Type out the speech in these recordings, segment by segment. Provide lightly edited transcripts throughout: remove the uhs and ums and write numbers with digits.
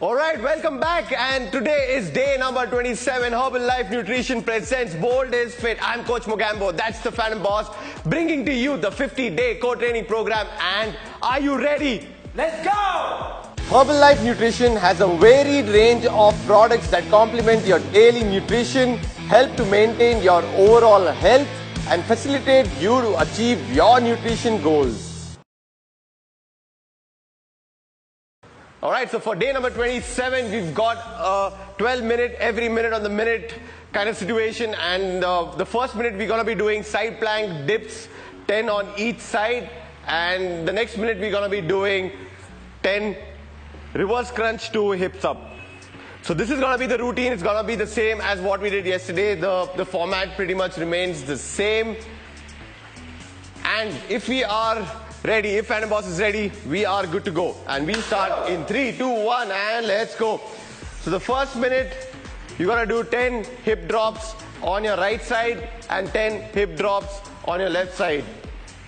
Alright, welcome back, and today is day number 27. Herbalife Nutrition presents Bold is Fit. I'm Coach Mogambo, that's the Phantom Boss, bringing to you the 50-day core training program. And are you ready? Let's go! Herbalife Nutrition has a varied range of products that complement your daily nutrition, help to maintain your overall health, and facilitate you to achieve your nutrition goals. Alright, so for day number 27, we've got a 12-minute, every minute on the minute kind of situation. And the first minute, we're going to be doing side plank dips, 10 on each side. And the next minute, we're going to be doing 10 reverse crunch to hips up. So this is going to be the routine. It's going to be the same as what we did yesterday. The format pretty much remains the same. And if we are ready, if Phantom Boss is ready, we are good to go. And we'll start in 3, 2, 1, and let's go. So the first minute, you're going to do 10 hip drops on your right side and 10 hip drops on your left side.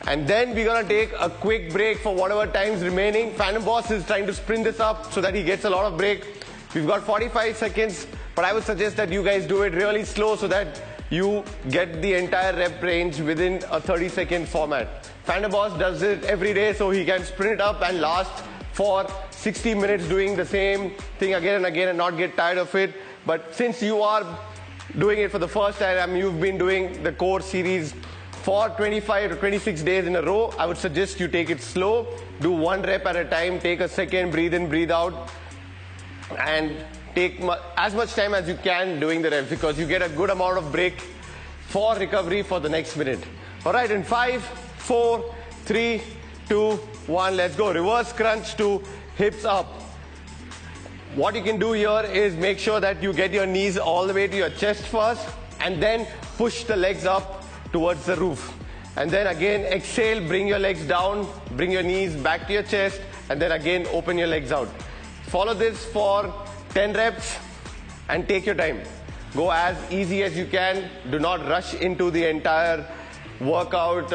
And then we're going to take a quick break for whatever time's remaining. Phantom Boss is trying to sprint this up so that he gets a lot of break. We've got 45 seconds, but I would suggest that you guys do it really slow so that you get the entire rep range within a 30-second format. Phantom Boss does it every day so he can sprint it up and last for 60 minutes doing the same thing again and again and not get tired of it. But since you are doing it for the first time, you've been doing the core series for 25 to 26 days in a row, I would suggest you take it slow, do one rep at a time, take a second, breathe in, breathe out, and take as much time as you can doing the reps because you get a good amount of break for recovery for the next minute. Alright, in 5, 4, 3, 2, 1, let's go. Reverse crunch to hips up. What you can do here is make sure that you get your knees all the way to your chest first and then push the legs up towards the roof. And then again exhale, bring your legs down, bring your knees back to your chest, and then again open your legs out. Follow this for 10 reps and take your time. Go as easy as you can. Do not rush into the entire workout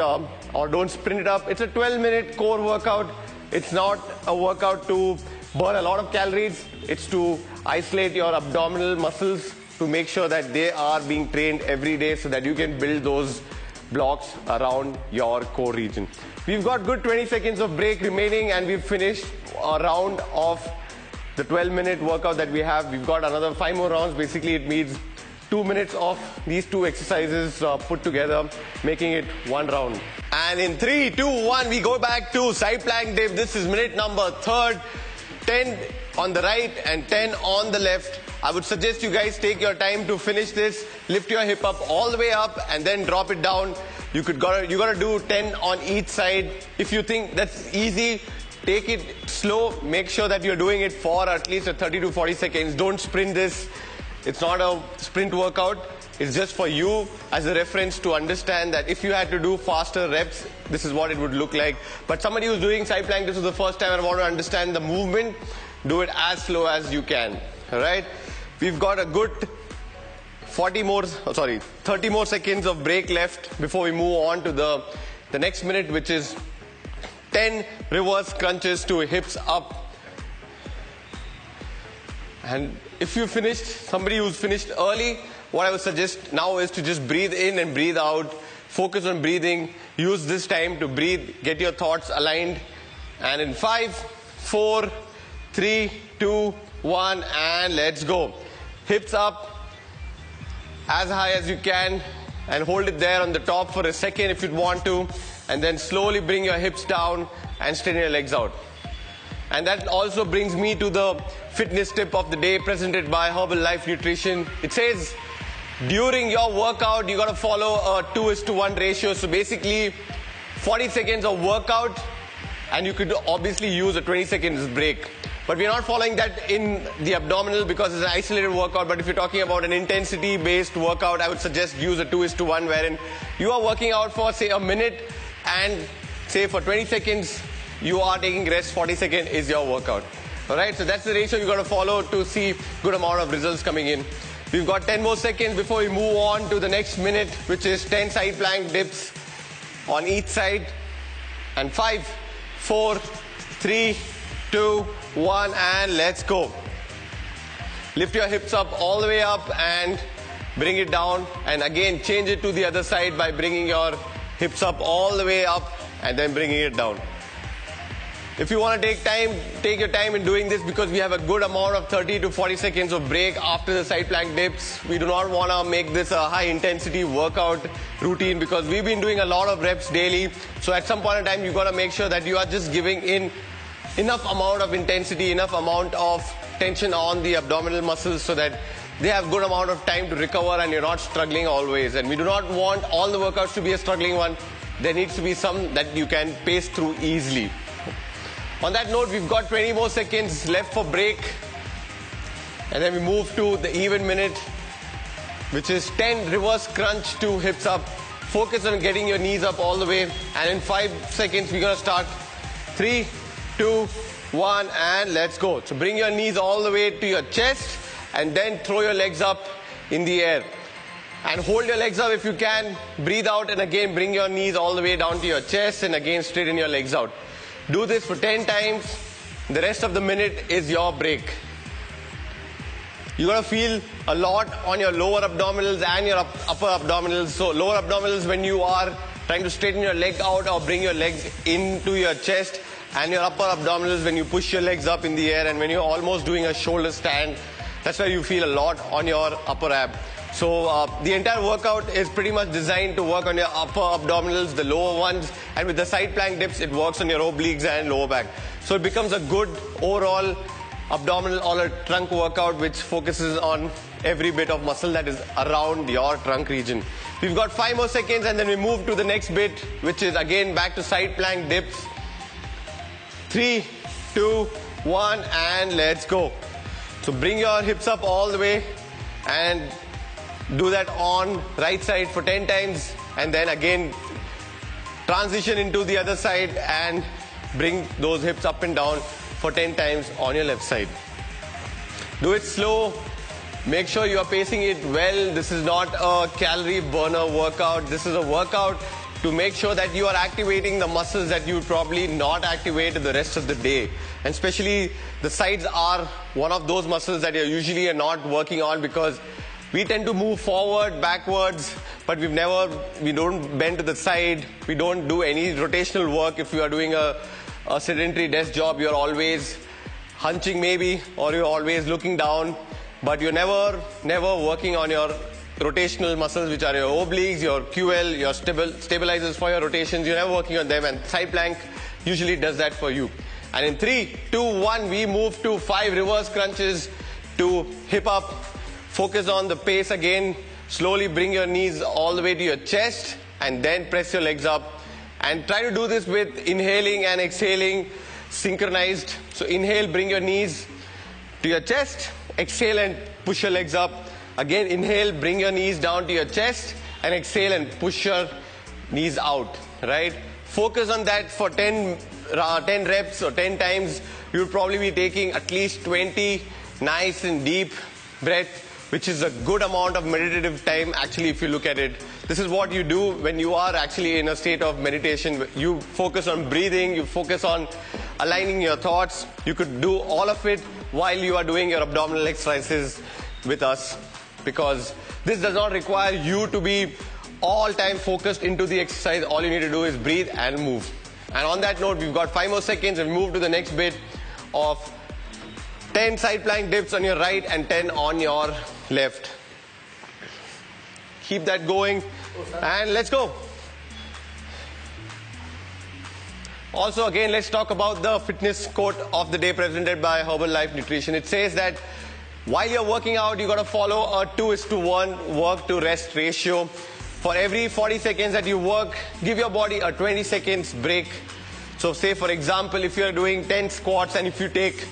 or don't sprint it up. It's a 12-minute core workout. It's not a workout to burn a lot of calories. It's to isolate your abdominal muscles to make sure that they are being trained every day so that you can build those blocks around your core region. We've got good 20 seconds of break remaining and we've finished a round of the 12-minute workout that we have. We've got another 5 more rounds. Basically, it means 2 minutes of these two exercises put together, making it one round. And in 3, 2, 1, we go back to side plank dip. This is minute number 3rd. 10 on the right and 10 on the left. I would suggest you guys take your time to finish this. Lift your hip up all the way up and then drop it down. You gotta do 10 on each side. If you think that's easy, take it slow. Make sure that you're doing it for at least 30 to 40 seconds. Don't sprint this. It's not a sprint workout. It's just for you as a reference to understand that if you had to do faster reps, this is what it would look like. But somebody who's doing side plank this for the first time and want to understand the movement, do it as slow as you can. All right? We've got a good 30 more seconds of break left before we move on to the next minute, which is 10 reverse crunches to hips up. And if you finished, somebody who's finished early, what I would suggest now is to just breathe in and breathe out. Focus on breathing. Use this time to breathe. Get your thoughts aligned. And in 5, 4, 3, 2, 1, and let's go. Hips up as high as you can and hold it there on the top for a second if you'd want to. And then slowly bring your hips down and straighten your legs out. And that also brings me to the fitness tip of the day presented by Herbalife Nutrition. It says, during your workout, you got to follow a 2:1 ratio. So basically, 40 seconds of workout, and you could obviously use a 20 seconds break. But we're not following that in the abdominal because it's an isolated workout. But if you're talking about an intensity-based workout, I would suggest use a 2:1, wherein you are working out for, say, a minute, and say for 20 seconds, you are taking rest. 40 seconds is your workout. All right, so that's the ratio you got to follow to see good amount of results coming in. We've got 10 more seconds before we move on to the next minute, which is 10 side plank dips on each side. And 5, 4, 3, 2, 1, and let's go. Lift your hips up all the way up and bring it down. And again, change it to the other side by bringing your hips up all the way up and then bringing it down. If you want to take your time in doing this, because we have a good amount of 30 to 40 seconds of break after the side plank dips. We do not want to make this a high intensity workout routine because we've been doing a lot of reps daily. So at some point in time, you've got to make sure that you are just giving in enough amount of intensity, enough amount of tension on the abdominal muscles so that they have good amount of time to recover and you're not struggling always. And we do not want all the workouts to be a struggling one. There needs to be some that you can pace through easily. On that note, we've got 20 more seconds left for break. And then we move to the even minute, which is 10 reverse crunch to hips up. Focus on getting your knees up all the way. And in 5 seconds, we're going to start. 3, 2, 1, and let's go. So bring your knees all the way to your chest and then throw your legs up in the air. And hold your legs up if you can. Breathe out and again bring your knees all the way down to your chest and again straighten your legs out. Do this for 10 times. The rest of the minute is your break. You're going to feel a lot on your lower abdominals and your upper abdominals. So lower abdominals when you are trying to straighten your leg out or bring your legs into your chest, and your upper abdominals when you push your legs up in the air and when you're almost doing a shoulder stand. That's where you feel a lot on your upper ab. So the entire workout is pretty much designed to work on your upper abdominals, the lower ones, and with the side plank dips, it works on your obliques and lower back. So it becomes a good overall abdominal or a trunk workout which focuses on every bit of muscle that is around your trunk region. We've got 5 more seconds and then we move to the next bit, which is again back to side plank dips. 3, 2, 1, and let's go. So bring your hips up all the way and do that on right side for 10 times and then again transition into the other side and bring those hips up and down for 10 times on your left side. Do it slow. Make sure you are pacing it well. This is not a calorie burner workout. This is a workout to make sure that you are activating the muscles that you would probably not activate the rest of the day. And especially the sides are one of those muscles that you're usually not working on because we tend to move forward, backwards, but we don't bend to the side. We don't do any rotational work. If you are doing a sedentary desk job, you're always hunching maybe, or you're always looking down, but you're never working on your rotational muscles, which are your obliques, your QL, your stabilizers for your rotations. You're never working on them, and side plank usually does that for you. And in 3, 2, 1, we move to 5 reverse crunches to hip up. Focus on the pace again. Slowly bring your knees all the way to your chest and then press your legs up. And try to do this with inhaling and exhaling synchronized. So inhale, bring your knees to your chest. Exhale and push your legs up. Again, inhale, bring your knees down to your chest. And exhale and push your knees out. Right? Focus on that for 10 reps or 10 times. You'll probably be taking at least 20 nice and deep breaths, which is a good amount of meditative time actually if you look at it. This is what you do when you are actually in a state of meditation. You focus on breathing, you focus on aligning your thoughts. You could do all of it while you are doing your abdominal exercises with us, because this does not require you to be all time focused into the exercise. All you need to do is breathe and move. And on that note, we've got 5 more seconds and move to the next bit of 10 side plank dips on your right and 10 on your left. Keep that going and let's go. Also again, let's talk about the fitness quote of the day presented by Herbalife Nutrition. It says that while you're working out, you got to follow a 2:1 work to rest ratio. For every 40 seconds that you work, give your body a 20 seconds break. So say for example, if you're doing 10 squats and if you take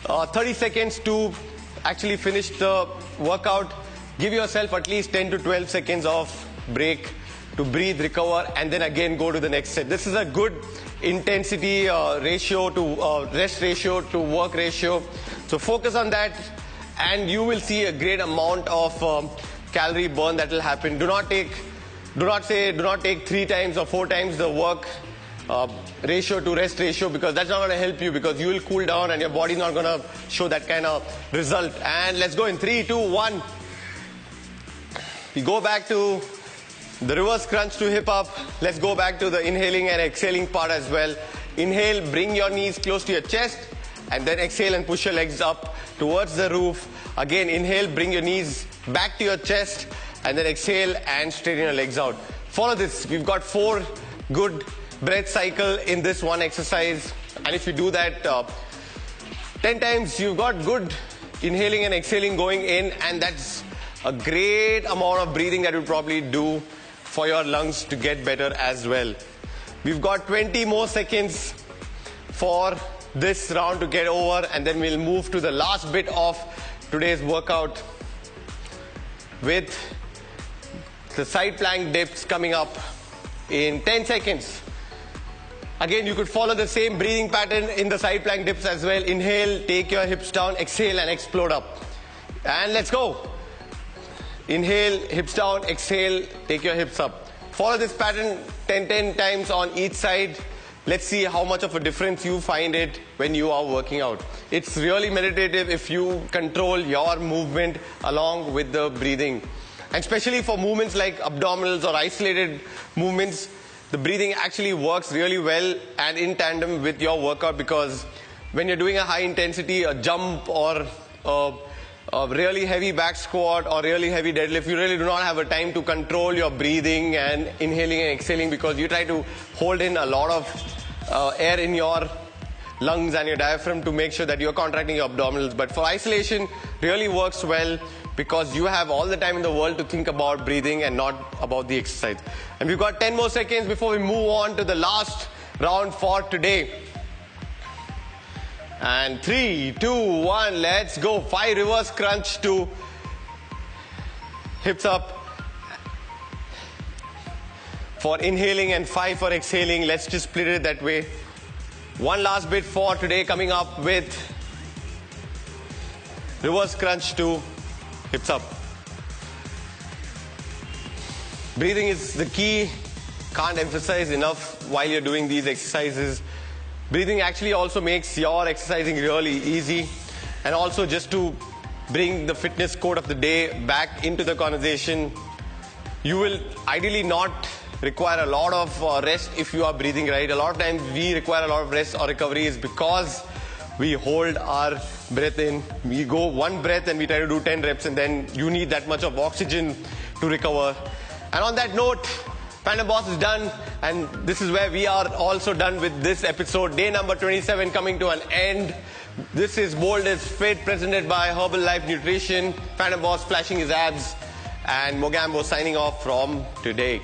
30 seconds to actually finish the workout, give yourself at least 10 to 12 seconds of break to breathe, recover, and then again go to the next set. This is a good intensity ratio to rest ratio to work ratio. So focus on that and you will see a great amount of calorie burn that will happen. Do not take 3 times or 4 times the work ratio to rest ratio, because that's not going to help you, because you will cool down and your body's not going to show that kind of result. And let's go in 3, 2, 1. We go back to the reverse crunch to hip up. Let's go back to the inhaling and exhaling part as well. Inhale, bring your knees close to your chest, and then exhale and push your legs up towards the roof. Again, inhale, bring your knees back to your chest, and then exhale and straighten your legs out. Follow this. We've got 4 good breath cycle in this one exercise, and if you do that 10 times, you've got good inhaling and exhaling going in, and that's a great amount of breathing that you'll probably do for your lungs to get better as well. We've got 20 more seconds for this round to get over, and then we'll move to the last bit of today's workout with the side plank dips coming up in 10 seconds. Again, you could follow the same breathing pattern in the side plank dips as well. Inhale, take your hips down, exhale and explode up. And let's go. Inhale, hips down, exhale, take your hips up. Follow this pattern 10 times on each side. Let's see how much of a difference you find it when you are working out. It's really meditative if you control your movement along with the breathing. And especially for movements like abdominals or isolated movements, the breathing actually works really well and in tandem with your workout, because when you're doing a high intensity, a jump or a really heavy back squat or really heavy deadlift, you really do not have a time to control your breathing and inhaling and exhaling, because you try to hold in a lot of air in your lungs and your diaphragm to make sure that you're contracting your abdominals. But for isolation, really works well because you have all the time in the world to think about breathing and not about the exercise. And we've got 10 more seconds before we move on to the last round for today. And 3, 2, 1, let's go. 5 reverse crunch to hips up for inhaling and 5 for exhaling. Let's just split it that way. One last bit for today, coming up with reverse crunch to hips up. Breathing is the key. Can't emphasize enough while you're doing these exercises. Breathing actually also makes your exercising really easy, and also just to bring the fitness quote of the day back into the conversation, you will ideally not require a lot of rest if you are breathing right. A lot of times we require a lot of rest or recovery is because we hold our breath in. We go one breath and we try to do 10 reps, and then you need that much of oxygen to recover. And on that note, Panda Boss is done, and this is where we are also done with this episode. Day number 27 coming to an end. This is Bold is Fit, presented by Herbalife Nutrition. Panda Boss flashing his abs, and Mogambo signing off from today.